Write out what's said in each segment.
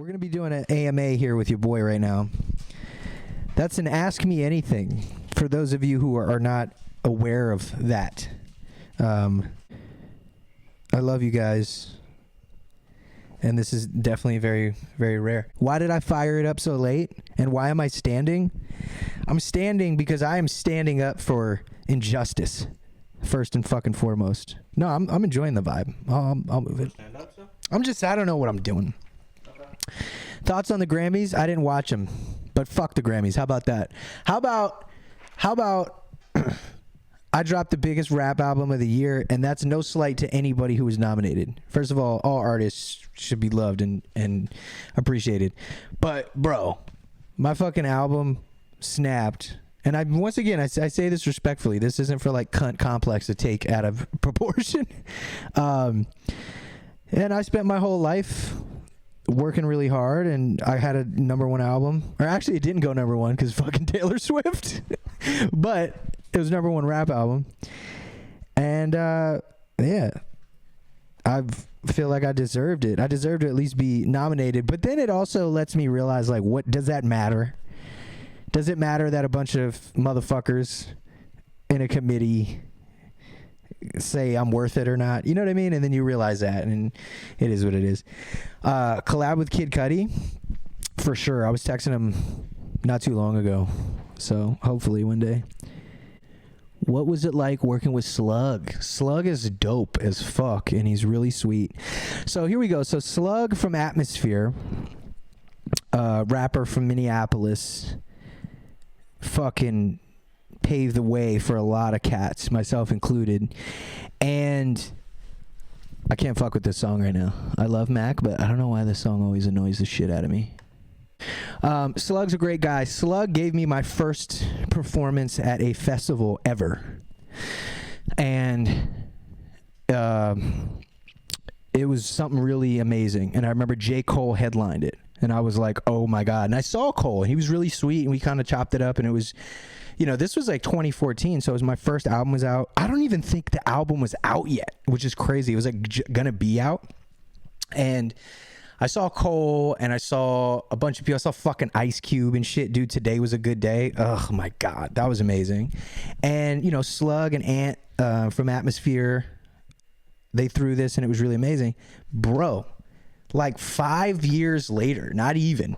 We're going to be doing an AMA here with your boy right now. That's an Ask Me Anything for those of you who are not aware of that. I love you guys. And this is definitely very, very rare. Why did I fire it up so late? And why am I standing? I'm standing because I am standing up for injustice, first and fucking foremost. No, I'm enjoying the vibe. I'll move it. Stand up, so? I don't know what I'm doing. Okay. Thoughts on the Grammys? I didn't watch them, but fuck the Grammys. How about that? How about I dropped the biggest rap album of the year, and that's no slight to anybody who was nominated. First of all artists should be loved and appreciated. But, bro, my fucking album snapped. And once again, I say this respectfully. This isn't for, like, cunt complex to take out of proportion. And I spent my whole life working really hard, and I had a #1 album. Or actually, it didn't go #1 because fucking Taylor Swift. But it was #1 rap album. And, yeah, I feel like I deserved it. I deserved to at least be nominated. But then it also lets me realize, like, what does that matter? Does it matter that a bunch of motherfuckers in a committee say I'm worth it or not? You know what I mean? And then you realize that, and it is what it is. Collab with Kid Cudi, for sure. I was texting him not too long ago, so hopefully one day. What was it like working with Slug? Slug is dope as fuck, and he's really sweet. So here we go. So Slug from Atmosphere, rapper from Minneapolis, fucking paved the way for a lot of cats, myself included. And I can't fuck with this song right now. I love Mac, but I don't know why this song always annoys the shit out of me. Slug's a great guy. Slug gave me my first performance at a festival ever. And it was something really amazing. And I remember J. Cole headlined it. And I was like, oh my God. And I saw Cole, and he was really sweet, and we kind of chopped it up, and it was, you know, this was like 2014, so it was my first album was out. I don't even think the album was out yet, which is crazy. It was like gonna be out. And I saw Cole, and I saw a bunch of people. I saw fucking Ice Cube and shit. Dude, Today Was a Good Day. Oh my God, that was amazing. And, you know, Slug and Ant from Atmosphere, they threw this, and it was really amazing. Bro, like 5 years later, not even,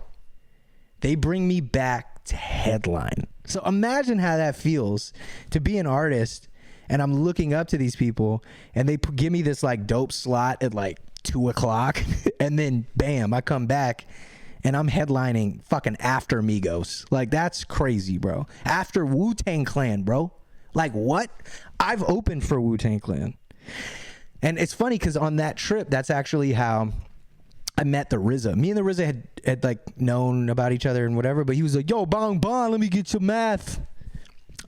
they bring me back to headline. So imagine how that feels to be an artist, and I'm looking up to these people, and they give me this like dope slot at like 2 o'clock, and then bam, I come back and I'm headlining fucking after Migos. Like, that's crazy, bro. After Wu-Tang Clan, bro. Like, what? I've opened for Wu-Tang Clan. And it's funny because on that trip, that's actually how I met the RZA. Me and the RZA had like known about each other and whatever, but he was like, yo, bong bong, let me get your math.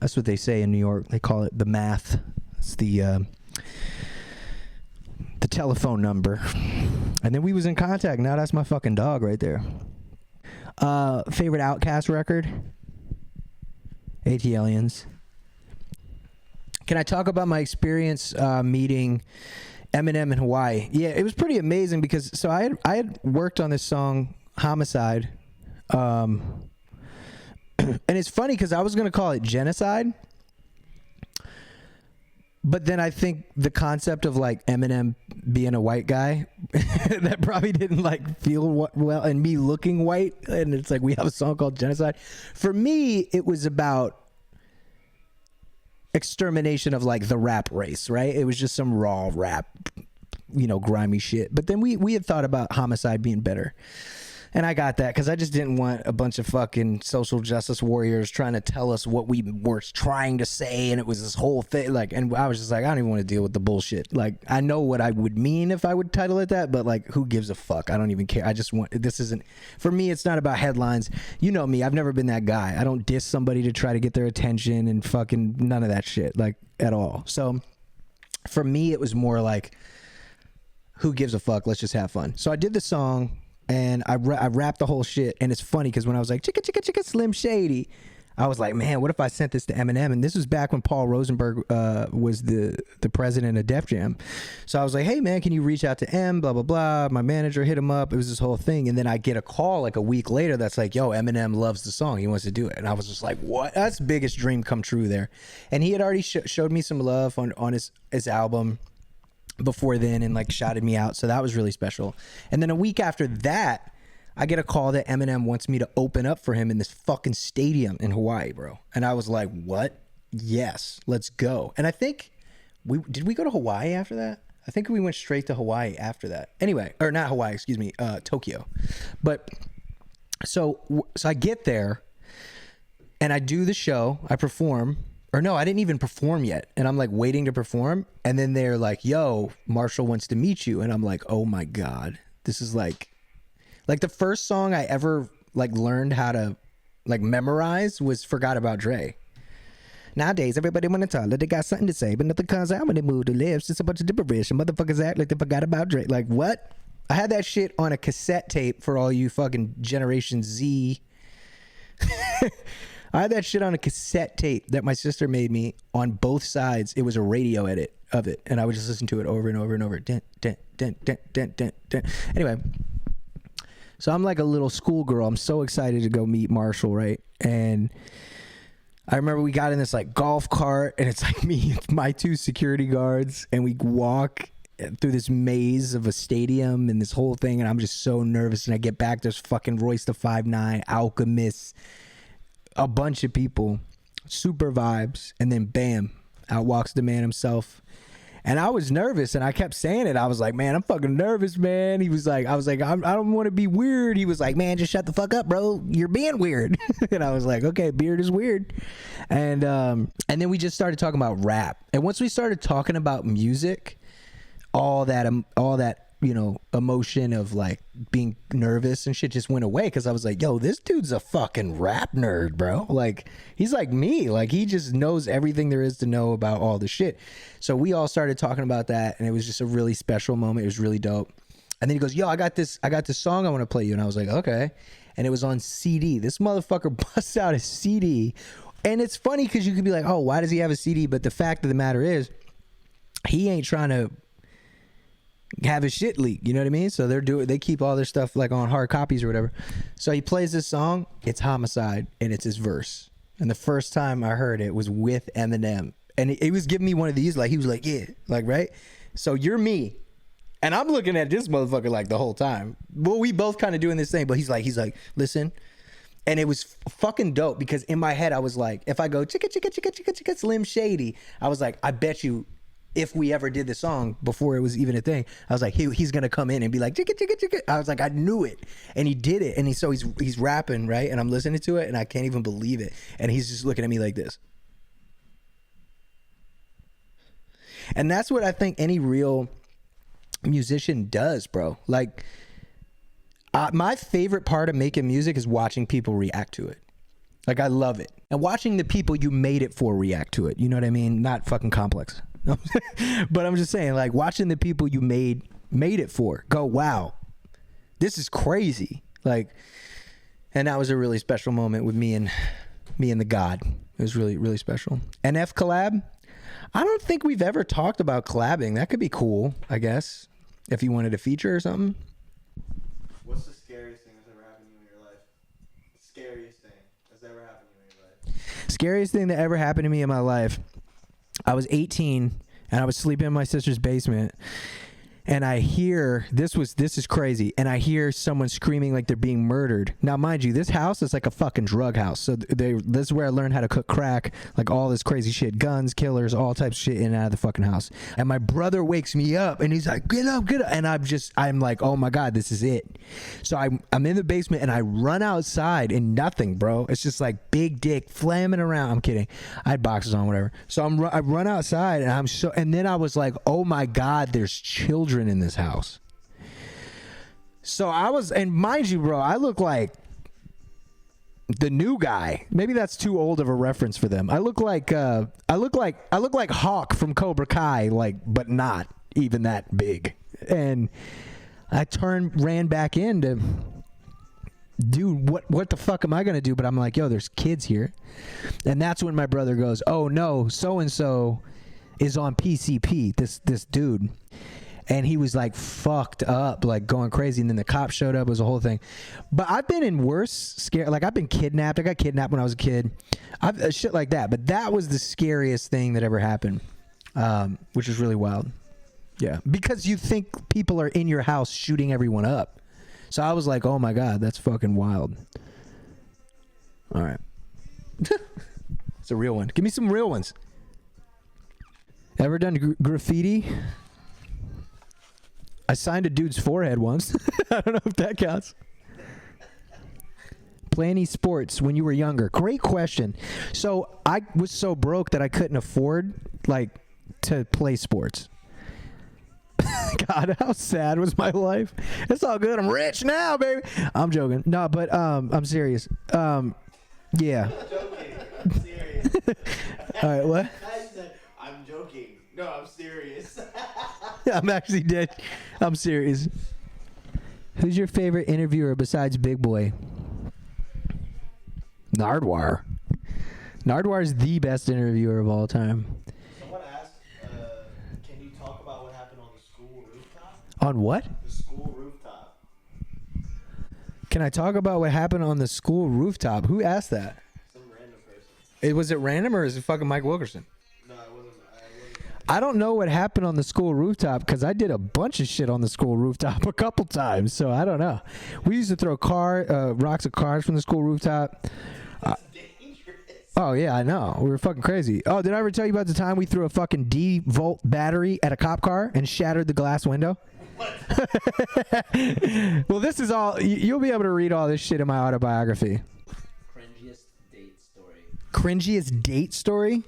That's what they say in New York. They call it the math. It's the telephone number. And then we was in contact. Now that's my fucking dog right there. Favorite OutKast record? ATLiens. Can I talk about my experience meeting Eminem in Hawaii? Yeah, it was pretty amazing because so I had worked on this song Homicide, and it's funny because I was gonna call it Genocide, but then I think the concept of like Eminem being a white guy that probably didn't like feel well, and me looking white, and it's like we have a song called Genocide. For me, it was about extermination of like the rap race, right? It was just some raw rap, you know, grimy shit. But then we had thought about Homicide being better. And I got that because I just didn't want a bunch of fucking social justice warriors trying to tell us what we were trying to say, and it was this whole thing. Like, and I was just like, I don't even want to deal with the bullshit. Like, I know what I would mean if I would title it that, but like, who gives a fuck? I don't even care. I just want, this isn't, for me, it's not about headlines. You know me, I've never been that guy. I don't diss somebody to try to get their attention and fucking none of that shit, like, at all. So for me, it was more like, who gives a fuck? Let's just have fun. So I did the song. And I rapped the whole shit, and it's funny because when I was like chicka chicka chicka Slim Shady, I was like, man, what if I sent this to Eminem? And this was back when Paul Rosenberg was the president of Def Jam. So I was like, hey, man, can you reach out to M, blah, blah, blah. My manager hit him up. It was this whole thing. And then I get a call like a week later that's like, yo, Eminem loves the song. He wants to do it. And I was just like, what? That's the biggest dream come true there. And he had already showed me some love on his album before then and like shouted me out. So that was really special. And then a week after that, I get a call that Eminem wants me to open up for him in this fucking stadium in Hawaii, bro. And I was like, what? Yes, let's go. And I think did we go to Hawaii after that? I think we went straight to Hawaii after that. Anyway, or not Hawaii, excuse me, Tokyo. But so I get there and I do the show, I perform, or no, I didn't even perform yet. And I'm like waiting to perform. And then they're like, yo, Marshall wants to meet you. And I'm like, oh my God, this is like the first song I ever like learned how to like memorize was Forgot About Dre. Nowadays, everybody want to talk like they got something to say, but nothing comes out when they move their lips. It's a bunch of gibberish and motherfuckers act like they forgot about Dre. Like what? I had that shit on a cassette tape for all you fucking Generation Z. I had that shit on a cassette tape that my sister made me on both sides. It was a radio edit of it, and I would just listen to it over and over and over. Dun, dun, dun, dun, dun, dun, dun. Anyway. So I'm like a little schoolgirl. I'm so excited to go meet Marshall, right? And I remember we got in this like golf cart, and it's like me and my two security guards, and we walk through this maze of a stadium and this whole thing, and I'm just so nervous. And I get back, there's fucking Royce the 5'9", Alchemist, a bunch of people, super vibes, and then bam, out walks the man himself. And I was nervous, and I kept saying it. I was like, man, I'm fucking nervous, man. He was like, I was like, I don't want to be weird. He was like, man, just shut the fuck up, bro. You're being weird. And I was like, okay, beard is weird. And then we just started talking about rap. And once we started talking about music, all that, you know, emotion of like being nervous and shit just went away, because I was like, yo, this dude's a fucking rap nerd, bro. Like, he's like me. Like, he just knows everything there is to know about all the shit. So we all started talking about that, and it was just a really special moment. It was really dope. And then he goes, yo, I got this song I want to play you. And I was like, okay. And it was on CD. This motherfucker busts out a CD. And it's funny because you could be like, oh, why does he have a CD? But the fact of the matter is, he ain't trying to have his shit leak, you know what I mean? So they keep all their stuff like on hard copies or whatever. So he plays this song, it's Homicide, and it's his verse. And the first time I heard it was with Eminem, and he was giving me one of these, like he was like, yeah, like, right? So you're me, and I'm looking at this motherfucker like the whole time. Well, we both kind of doing this thing, but he's like, listen. And it was fucking dope, because in my head I was like, if I go chicka chicka chicka chicka chicka Slim Shady, I was like, I bet you if we ever did the song before it was even a thing, I was like, he's gonna come in and be like chicka chicka chicka. I was like, I knew it. And he did it. And he's rapping, right? And I'm listening to it and I can't even believe it. And he's just looking at me like this. And that's what I think any real musician does, bro. Like, my favorite part of making music is watching people react to it. Like, I love it. And watching the people you made it for react to it. You know what I mean? Not fucking Complex. But I'm just saying, like, watching the people you made it for go, wow, this is crazy. Like, and that was a really special moment with me and the God. It was really, really special. NF collab. I don't think we've ever talked about collabing. That could be cool, I guess, if you wanted a feature or something. What's the scariest thing that's ever happened to you in your life? Scariest thing that's ever happened to you in your life? Scariest thing that ever happened to me in my life. I was 18 and I was sleeping in my sister's basement, and I hear this is crazy, and I hear someone screaming like they're being murdered. Now, mind you, this house is like a fucking drug house. So this is where I learned how to cook crack, like all this crazy shit, guns, killers, all types of shit in and out of the fucking house. And my brother wakes me up and he's like, get up, and I'm like, oh my God, this is it. So I'm in the basement and I run outside and nothing, bro. It's just like big dick flamming around. I'm kidding. I had boxes on, whatever. So I run outside and then I was like, oh my God, there's children in this house. So and mind you, bro, I look like the new guy. Maybe that's too old of a reference for them. I look like Hawk from Cobra Kai, like, but not even that big. And I ran back in dude, what the fuck am I gonna do? But I'm like, yo, there's kids here. And that's when my brother goes, oh no, so and so is on PCP, this dude. And he was like fucked up, like going crazy. And then the cops showed up. It was a whole thing. But I've been in worse scare. Like I've been kidnapped. I got kidnapped when I was a kid. Shit like that. But that was the scariest thing that ever happened, which is really wild. Yeah, because you think people are in your house shooting everyone up. So I was like, oh my God, that's fucking wild. All right. It's a real one. Give me some real ones. Ever done graffiti? I signed a dude's forehead once. I don't know if that counts. Play any sports when you were younger? Great question. So I was so broke that I couldn't afford to play sports. God, how sad was my life? It's all good. I'm rich now, baby. I'm joking. No, but I'm serious. Yeah. I'm joking. I'm serious. All right, what? I said, I'm joking. No, I'm serious. I'm actually dead. I'm serious. Who's your favorite interviewer besides Big Boy? Nardwar. Nardwar is the best interviewer of all time. Someone asked, can you talk about what happened on the school rooftop? On what? The school rooftop. Can I talk about what happened on the school rooftop? Who asked that? Some random person. Was it random or is it fucking Mike Wilkerson? No, it wasn't. I don't know what happened on the school rooftop because I did a bunch of shit on the school rooftop a couple times, so I don't know. We used to throw rocks at cars from the school rooftop. That's dangerous. Oh, yeah, I know. We were fucking crazy. Oh, did I ever tell you about the time we threw a fucking D-volt battery at a cop car and shattered the glass window? What? Well, this is all... You'll be able to read all this shit in my autobiography. Cringiest date story. Cringiest date story?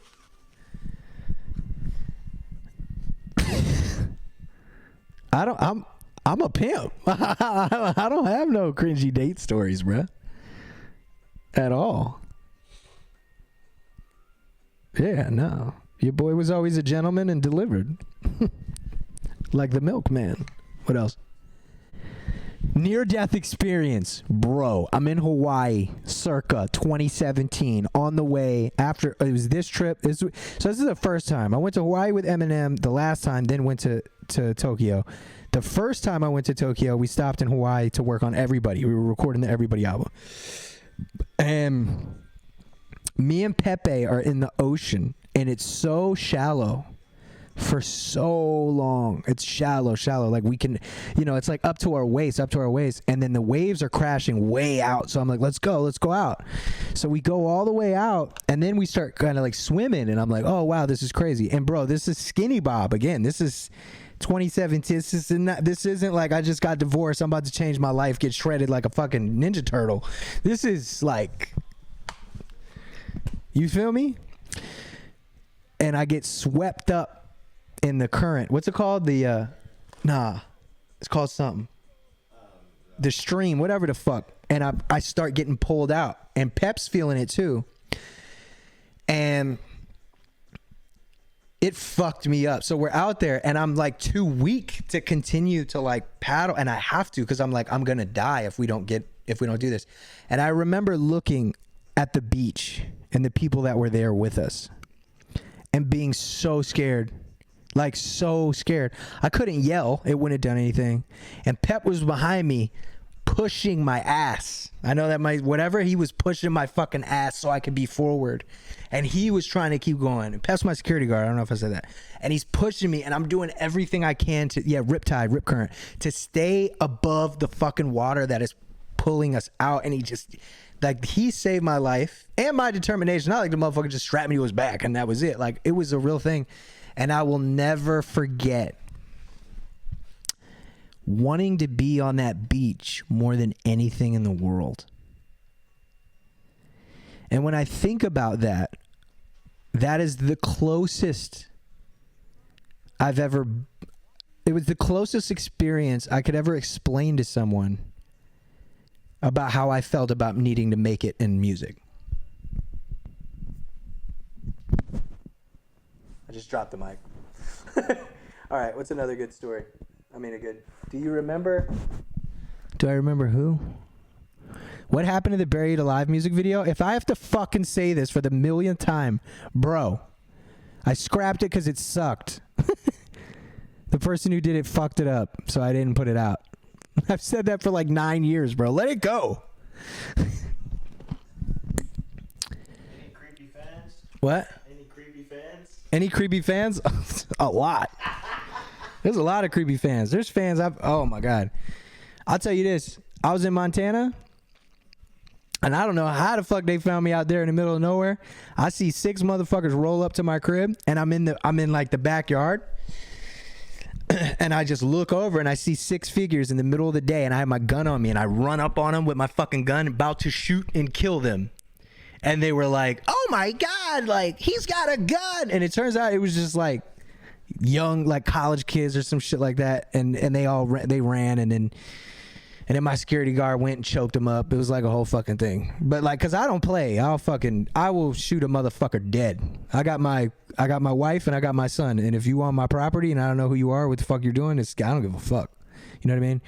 I'm a pimp. I don't have no cringy date stories, bruh. At all. Yeah, no. Your boy was always a gentleman and delivered. Like the milkman. What else? Near-death experience. Bro, I'm in Hawaii circa 2017 on the way after it was this trip. So this is the first time. I went to Hawaii with Eminem the last time, then went to Tokyo. The first time I went to Tokyo, we stopped in Hawaii to work on Everybody. We were recording the Everybody album. And me and Pepe are in the ocean, and it's so shallow. For so long, it's shallow. Like we can, it's like up to our waist, and then the waves are crashing way out. So I'm like, let's go out. So we go all the way out, and then we start kind of like swimming, and I'm like, oh wow, this is crazy. And bro, this is Skinny Bob again. This is 2017. This isn't like I just got divorced. I'm about to change my life, get shredded like a fucking Ninja Turtle. This is like, you feel me? And I get swept up in the current. What's it called? It's called something. The stream, whatever the fuck. And I start getting pulled out. And Pep's feeling it too. And it fucked me up. So we're out there and I'm like too weak to continue to like paddle. And I have to because I'm like, I'm gonna die if we don't do this. And I remember looking at the beach and the people that were there with us and being so scared. Like so scared. I couldn't yell. It wouldn't have done anything. And Pep was behind me pushing my ass. I know that whatever, he was pushing my fucking ass so I could be forward. And he was trying to keep going. And Pep's my security guard. I don't know if I said that. And he's pushing me and I'm doing everything I can to, rip current, to stay above the fucking water that is pulling us out. And he saved my life and my determination. Not like the motherfucker just strapped me to his back and that was it. Like it was a real thing. And I will never forget wanting to be on that beach more than anything in the world. And when I think about that, that is the closest it was the closest experience I could ever explain to someone about how I felt about needing to make it in music. I just dropped the mic. All right, what's another good story? Do I remember who? What happened to the Buried Alive music video? If I have to fucking say this for the millionth time, bro, I scrapped it because it sucked. The person who did it fucked it up, so I didn't put it out. I've said that for like 9 years, bro. Let it go. Any creepy fans? What? Any creepy fans? Any creepy fans? A lot. There's a lot of creepy fans. There's fans oh my God. I'll tell you this. I was in Montana, and I don't know how the fuck they found me out there in the middle of nowhere. I see 6 motherfuckers roll up to my crib, and I'm in like the backyard. And I just look over and I see 6 figures in the middle of the day, and I have my gun on me, and I run up on them with my fucking gun, about to shoot and kill them. And they were like, oh my God, like, he's got a gun. And it turns out it was just like young, like college kids or some shit like that. And they ran, and then my security guard went and choked them up. It was like a whole fucking thing. But like, cause I don't play. I will shoot a motherfucker dead. I got my wife and I got my son. And if you on my property and I don't know who you are, what the fuck you're doing, I don't give a fuck. You know what I mean?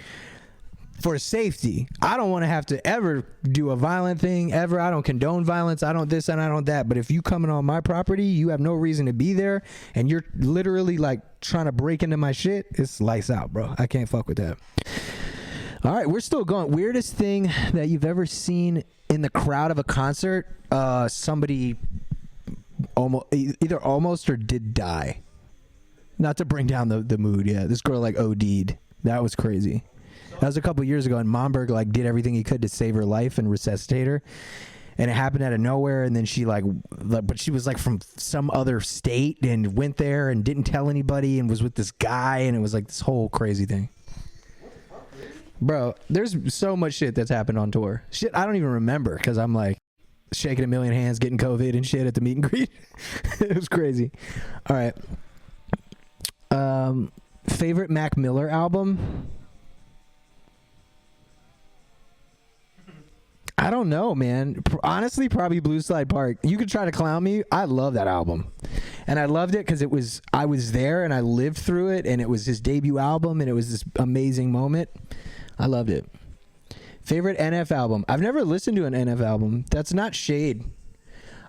For safety, I don't want to have to ever do a violent thing ever. I don't condone violence. I don't this and I don't that. But if you coming on my property, you have no reason to be there, and you're literally like trying to break into my shit, it's lights out, bro. I can't fuck with that. All right, we're still going. Weirdest thing that you've ever seen in the crowd of a concert? Somebody either almost or did die. Not to bring down the mood. Yeah, this girl like OD'd. That was crazy. That was a couple years ago, and Momberg like did everything he could to save her life and resuscitate her. And it happened out of nowhere, and then she but she was like from some other state and went there and didn't tell anybody and was with this guy, and it was like this whole crazy thing. Bro, there's so much shit that's happened on tour. Shit I don't even remember because I'm like shaking a million hands, getting COVID and shit at the meet and greet. It was crazy. All right. Favorite Mac Miller album? I don't know, man. Honestly, probably Blue Slide Park. You could try to clown me. I love that album. And I loved it because I was there and I lived through it, and it was his debut album, and it was this amazing moment. I loved it. Favorite NF album? I've never listened to an NF album. That's not shade.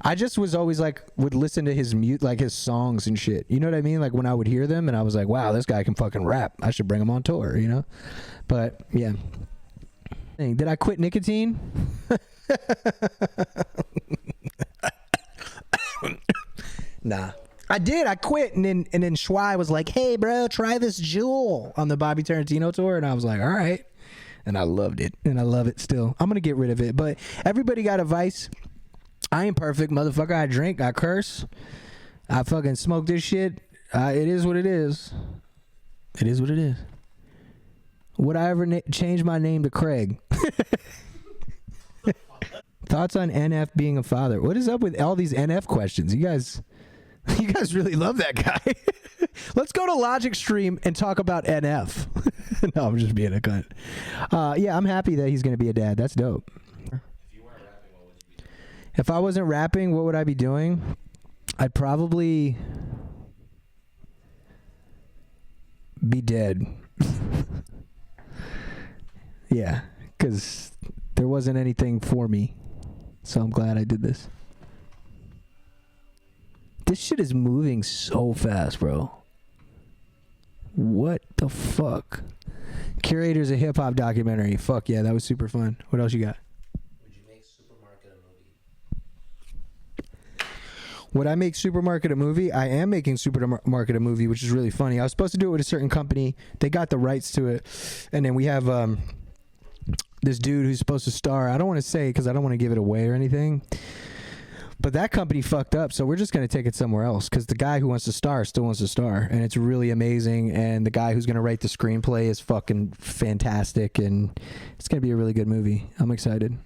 I just was always like, would listen to his like his songs and shit. You know what I mean? Like when I would hear them and I was like, wow, this guy can fucking rap. I should bring him on tour, you know? But yeah. Did I quit nicotine? Nah. I did. I quit, and then Schwei was like, hey, bro, try this Juul on the Bobby Tarantino tour. And I was like, all right. And I loved it, and I love it still. I'm going to get rid of it. But everybody got a vice. I ain't perfect, motherfucker. I drink. I curse. I fucking smoke this shit. It is what it is. It is what it is. Would I ever change my name to Craig? Thoughts on NF being a father? What is up with all these NF questions? You guys really love that guy. Let's go to Logic Stream and talk about NF. No, I'm just being a cunt. Yeah, I'm happy that he's going to be a dad. That's dope. If you weren't rapping, what would you be doing? If I wasn't rapping, what would I be doing? I'd probably be dead. Yeah, because there wasn't anything for me. So I'm glad I did this. This shit is moving so fast, bro. What the fuck? Curators of Hip Hop documentary. Fuck yeah, that was super fun. What else you got? Would you make Supermarket a movie? Would I make Supermarket a movie? I am making Supermarket a movie, which is really funny. I was supposed to do it with a certain company. They got the rights to it. And then we have this dude who's supposed to star. I don't want to say because I don't want to give it away or anything. But that company fucked up, so we're just going to take it somewhere else because the guy who wants to star still wants to star, and it's really amazing, and the guy who's going to write the screenplay is fucking fantastic, and it's going to be a really good movie. I'm excited.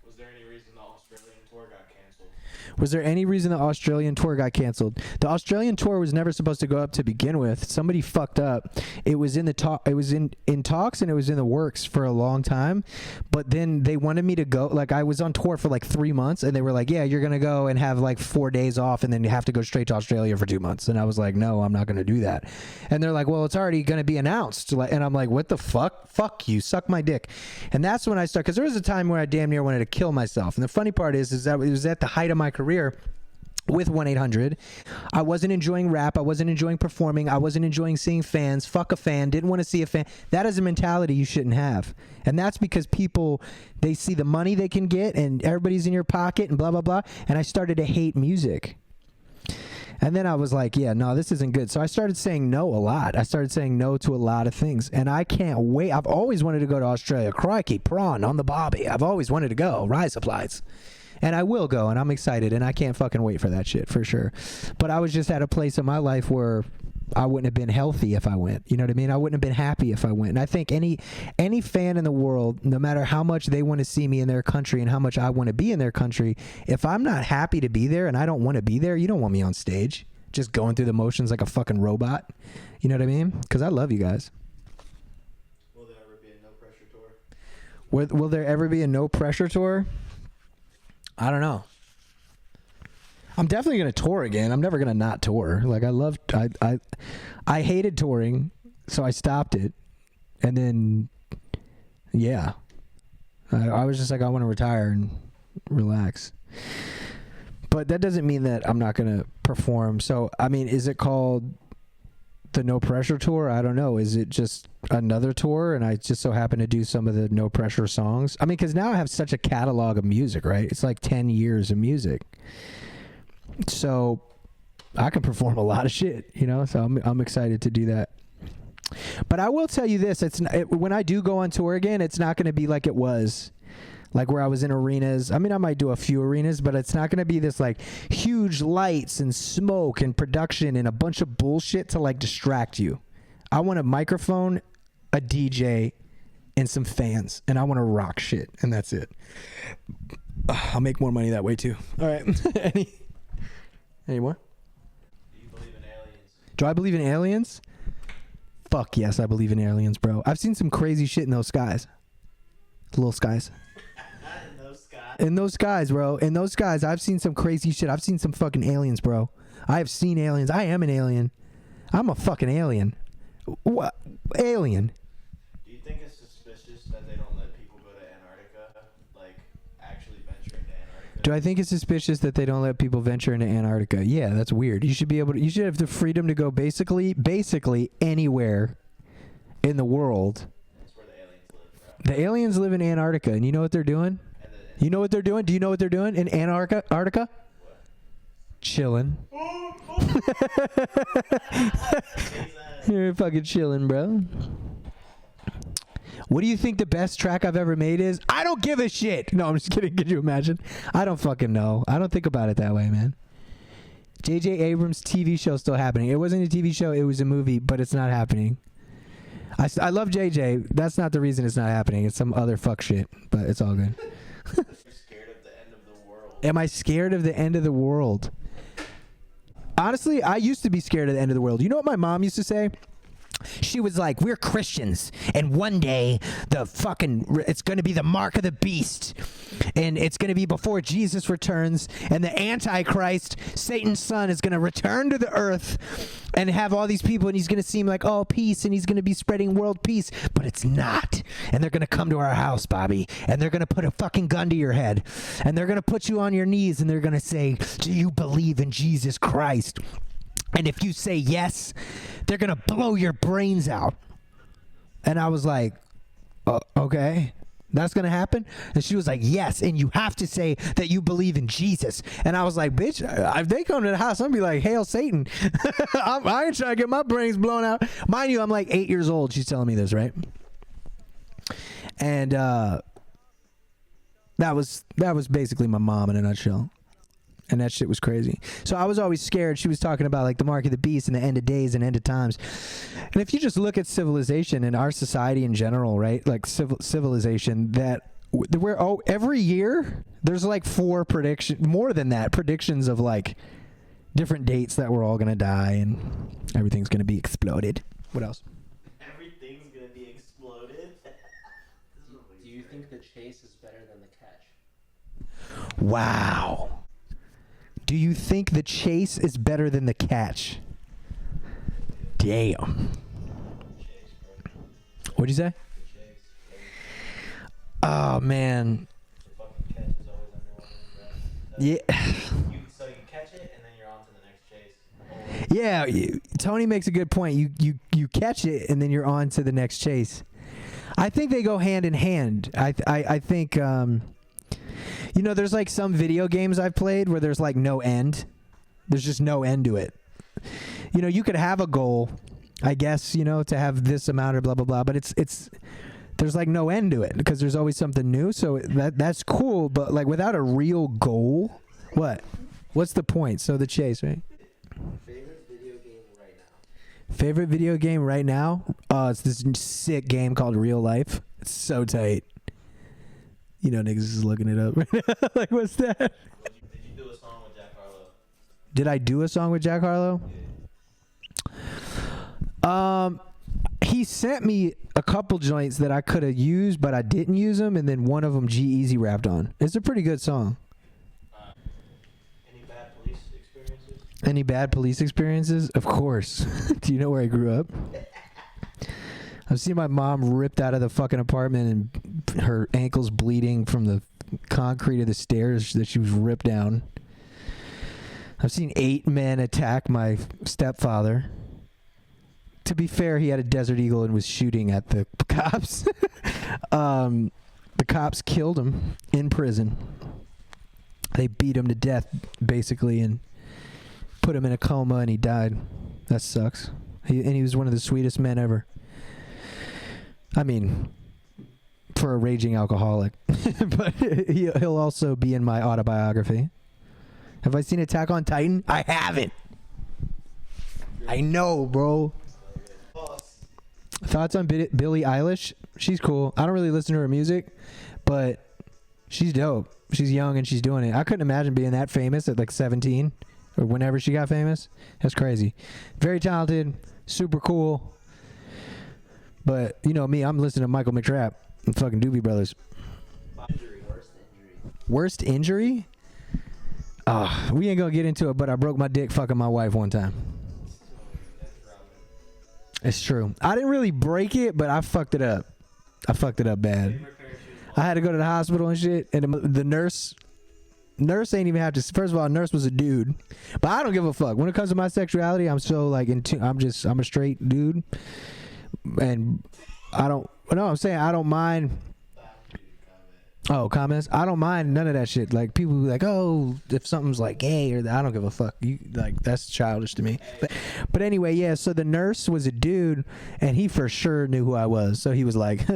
Was there any reason the Australian tour got canceled? Was there any reason the Australian tour got canceled? The Australian tour was never supposed to go up to begin with. Somebody fucked up. It was in the talk. It was in talks, and it was in the works for a long time. But then they wanted me to go. Like, I was on tour for like 3 months, and they were like, "Yeah, you're gonna go and have like 4 days off, and then you have to go straight to Australia for 2 months." And I was like, "No, I'm not gonna do that." And they're like, "Well, it's already gonna be announced." And I'm like, "What the fuck? Fuck you, suck my dick." And that's when I started, because there was a time where I damn near wanted to kill myself. And the funny part is that it was at the height of my career with 1-800. I wasn't enjoying rap. I wasn't enjoying performing. I wasn't enjoying seeing fans. Fuck a fan. Didn't want to see a fan. That is a mentality you shouldn't have. And that's because people, they see the money they can get and everybody's in your pocket and blah, blah, blah. And I started to hate music. And then I was like, yeah, no, this isn't good. So I started saying no a lot. I started saying no to a lot of things. And I can't wait. I've always wanted to go to Australia. Crikey, prawn on the bobby. I've always wanted to go. Rise supplies. And I will go, and I'm excited, and I can't fucking wait for that shit, for sure. But I was just at a place in my life where I wouldn't have been healthy if I went. You know what I mean? I wouldn't have been happy if I went. And I think any fan in the world, no matter how much they want to see me in their country and how much I want to be in their country, if I'm not happy to be there and I don't want to be there, you don't want me on stage just going through the motions like a fucking robot. You know what I mean? Because I love you guys. Will there ever be a no pressure tour? Will there ever be a no pressure tour? I don't know. I'm definitely gonna tour again. I'm never gonna not tour. Like, I hated touring, so I stopped it, and then yeah, I was just like, I want to retire and relax. But that doesn't mean that I'm not gonna perform. So I mean, is it called the No Pressure Tour? I don't know. Is it just another tour and I just so happen to do some of the No Pressure songs? I mean, because now I have such a catalog of music, right? It's like 10 years of music. So I can perform a lot of shit, you know? So I'm excited to do that. But I will tell you this. When I do go on tour again, it's not going to be like it was. Like where I was in arenas. I mean, I might do a few arenas, but it's not going to be this like huge lights and smoke and production and a bunch of bullshit to like distract you. I want a microphone, a DJ, and some fans, and I want to rock shit, and that's it. I'll make more money that way too. All right. Any more? Do you believe in aliens? Do I believe in aliens? Fuck yes, I believe in aliens, bro. I've seen some crazy shit in those skies. Little skies. In those skies, bro. In those skies, I've seen some crazy shit. I've seen some fucking aliens, bro. I have seen aliens. I am an alien. I'm a fucking alien. What? Alien. Do you think it's suspicious that they don't let people go to Antarctica? Like, actually venture into Antarctica? Do I think it's suspicious that they don't let people venture into Antarctica? Yeah, that's weird. You should be able to, you should have the freedom to go basically anywhere in the world. That's where the aliens live, bro. The aliens live in Antarctica, and you know what they're doing? You know what they're doing? Do you know what they're doing in Antarctica? What? Chilling. You're fucking chilling, bro. What do you think the best track I've ever made is? I don't give a shit. No, I'm just kidding. Could you imagine? I don't fucking know. I don't think about it that way, man. J.J. Abrams TV show still happening. It wasn't a TV show. It was a movie, but it's not happening. I love J.J. That's not the reason it's not happening. It's some other fuck shit, but it's all good. You're scared of the end of the world. Am I scared of the end of the world? Honestly, I used to be scared of the end of the world. You know what my mom used to say? She was like, we're Christians, and one day it's going to be the mark of the beast, and it's going to be before Jesus returns, and the Antichrist, Satan's son, is going to return to the earth and have all these people, and he's going to seem like, oh, peace, and he's going to be spreading world peace, but it's not. And they're going to come to our house, Bobby, and they're going to put a fucking gun to your head, and they're going to put you on your knees, and they're going to say, do you believe in Jesus Christ? And if you say yes, they're going to blow your brains out. And I was like, okay, that's going to happen? And she was like, yes, and you have to say that you believe in Jesus. And I was like, bitch, if they come to the house, I'm going to be like, hail Satan. I ain't trying to get my brains blown out. Mind you, I'm like 8 years old. She's telling me this, right? And that was basically my mom in a nutshell. And that shit was crazy. So I was always scared. She was talking about like the mark of the beast and the end of days and end of times. And if you just look at civilization and our society in general, right? Like civilization, that every year there's like 4 more than that predictions of like different dates that we're all gonna die and everything's gonna be exploded. What else? Everything's gonna be exploded. Do you think the chase is better than the catch? Wow. Do you think the chase is better than the catch? Damn. What'd you say? Oh man. The fucking catch is always underwhelming. Yeah. So you catch it and then you're on to the next chase. Yeah, Tony makes a good point. You catch it and then you're on to the next chase. I think they go hand in hand. I think there's like some video games I've played where there's like no end. There's just no end to it. You could have a goal, I guess, to have this amount of blah blah blah, but it's there's like no end to it because there's always something new. So that's cool, but like without a real goal, what's the point? So the chase, right? Favorite video game right now? Favorite video game right now? It's this sick game called Real Life. It's so tight. Niggas is looking it up right now. Like, what's that? Did you do a song with Jack Harlow? Did I do a song with Jack Harlow? Yeah. He sent me a couple joints that I could have used, but I didn't use them, and then one of them G-Eazy rapped on. It's a pretty good song. Any bad police experiences? Any bad police experiences? Of course. Do you know where I grew up? I've seen my mom ripped out of the fucking apartment and her ankles bleeding from the concrete of the stairs that she was ripped down. I've seen 8 men attack my stepfather. To be fair, he had a Desert Eagle and was shooting at the cops. The cops killed him in prison. They beat him to death, basically, and put him in a coma, and he died. That sucks. He was one of the sweetest men ever. I mean, for a raging alcoholic. But he'll also be in my autobiography. Have I seen Attack on Titan? I haven't. I know, bro. Thoughts on Billie Eilish? She's cool. I don't really listen to her music, but she's dope. She's young and she's doing it. I couldn't imagine being that famous at like 17 or whenever she got famous. That's crazy. Very talented, super cool. But you know me, I'm listening to Michael McTrapp and fucking Doobie Brothers. Worst injury? We ain't gonna get into it, but I broke my dick fucking my wife one time. It's true. I didn't really break it, but I fucked it up. I fucked it up bad. I had to go to the hospital and shit, and the nurse ain't even have to. First of all, nurse was a dude, but I don't give a fuck. When it comes to my sexuality, I'm so like I'm a straight dude, and I don't. No, I'm saying I don't mind. Oh, comments? I don't mind none of that shit. Like people be like, oh, if something's like gay or I don't give a fuck. You like that's childish to me. But anyway, yeah. So the nurse was a dude, and he for sure knew who I was. So he was like,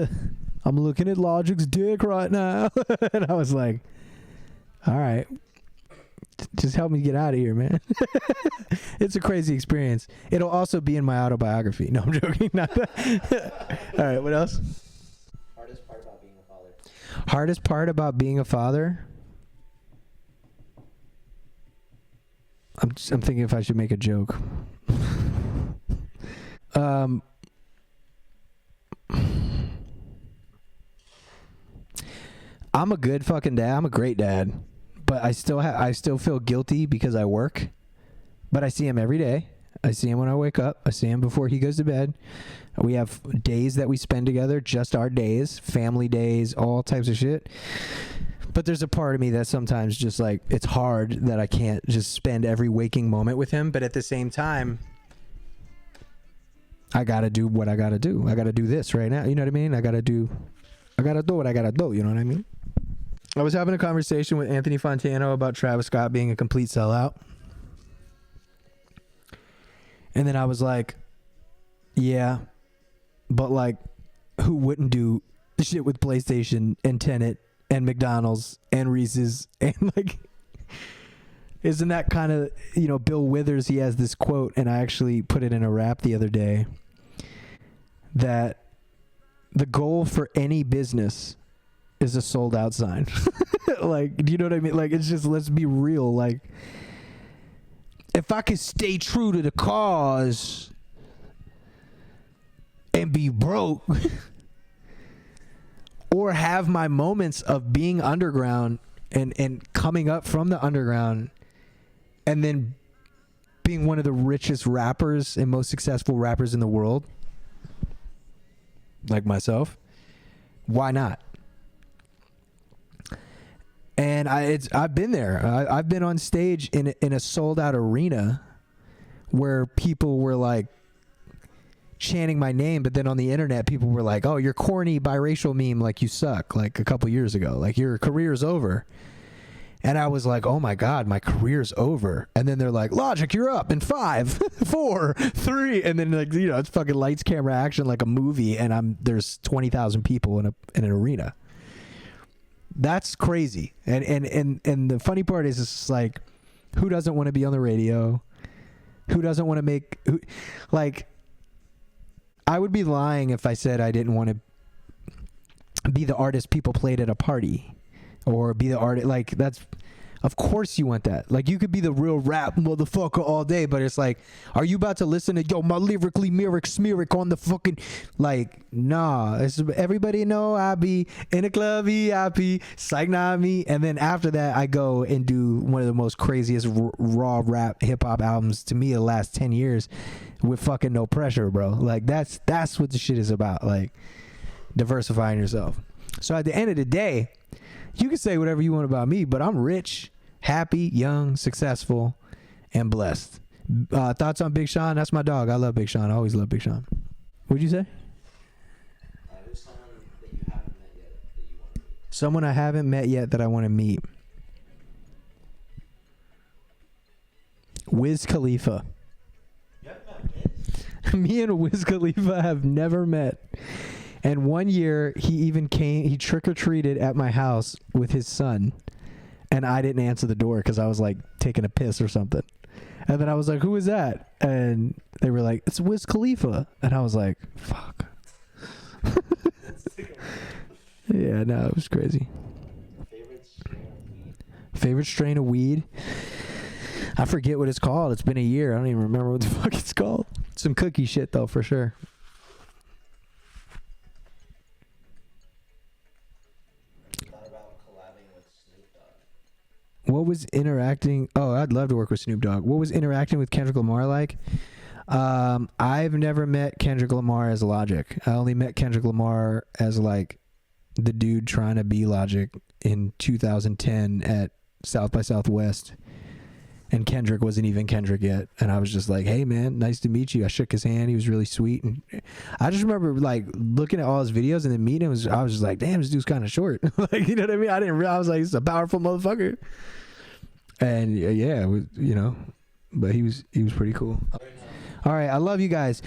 I'm looking at Logic's dick right now, and I was like, all right, just help me get out of here, man. It's a crazy experience. It'll also be in my autobiography. No, I'm joking. Not that. All right, what else? Hardest part about being a father? I'm thinking if I should make a joke. I'm a good fucking dad. I'm a great dad, but I still feel guilty because I work. But I see him every day. I see him when I wake up. I see him before he goes to bed. We have days that we spend together, just our days, family days, all types of shit. But there's a part of me that sometimes just like, it's hard that I can't just spend every waking moment with him. But at the same time, I got to do what I got to do. I got to do this right now. You know what I mean? I got to do what I got to do. You know what I mean? I was having a conversation with Anthony Fantano about Travis Scott being a complete sellout. And then I was like, yeah, but like, who wouldn't do shit with PlayStation and Tenet and McDonald's and Reese's and like, isn't that kind of, Bill Withers, he has this quote, and I actually put it in a rap the other day, that the goal for any business is a sold out sign. Like, do you know what I mean? Like, it's just, let's be real. Like, if I could stay true to the cause and be broke, or have my moments of being underground and coming up from the underground and then being one of the richest rappers and most successful rappers in the world, like myself, why not? And I've been there. I've been on stage in a sold out arena where people were like chanting my name, but then on the internet people were like, "Oh, you're corny biracial meme, like you suck," like a couple years ago, like your career's over. And I was like, "Oh my God, my career's over." And then they're like, "Logic, you're up in 5, 4, 3," and then like, you know, it's fucking lights, camera, action, like a movie, and there's 20,000 people in an arena. That's crazy. And the funny part is, it's like, who doesn't want to be on the radio? Who doesn't want to make, like, I would be lying if I said I didn't want to be the artist people played at a party, or be the artist. Like, that's, of course you want that. Like, you could be the real rap motherfucker all day, but it's like, are you about to listen to, yo, my lyrically smearic on the fucking, like, nah. It's, everybody know I be in a club VIP, psych not me. And then after that, I go and do one of the most craziest raw rap hip hop albums to me the last 10 years with fucking no pressure, bro. Like, that's what the shit is about. Like, diversifying yourself. So at the end of the day, you can say whatever you want about me, but I'm rich, happy, young, successful, and blessed. Thoughts on Big Sean? That's my dog. I love Big Sean. I always love Big Sean. What'd you say? Who's someone that you haven't met yet that you want to meet? Someone I haven't met yet that I want to meet. Wiz Khalifa. You haven't met Wiz? Me and Wiz Khalifa have never met. And one year, he trick-or-treated at my house with his son, and I didn't answer the door because I was, like, taking a piss or something. And then I was like, "Who is that?" And they were like, "It's Wiz Khalifa." And I was like, fuck. Yeah, no, it was crazy. Favorite strain of weed? I forget what it's called. It's been a year. I don't even remember what the fuck it's called. Some cookie shit, though, for sure. What was interacting? Oh, I'd love to work with Snoop Dogg. What was interacting with Kendrick Lamar like? I've never met Kendrick Lamar as Logic. I only met Kendrick Lamar as, like, the dude trying to be Logic in 2010 at South by Southwest. And Kendrick wasn't even Kendrick yet. And I was just like, "Hey, man, nice to meet you." I shook his hand. He was really sweet. And I just remember, like, looking at all his videos and then meeting him. I was just like, "Damn, this dude's kind of short." Like, you know what I mean? I didn't realize, I was like, "He's a powerful motherfucker." And yeah, it was, you know, but he was pretty cool. All right. I love you guys.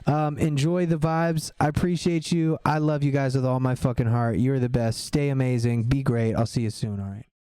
Enjoy the vibes. I appreciate you. I love you guys with all my fucking heart. You're the best. Stay amazing. Be great. I'll see you soon. All right.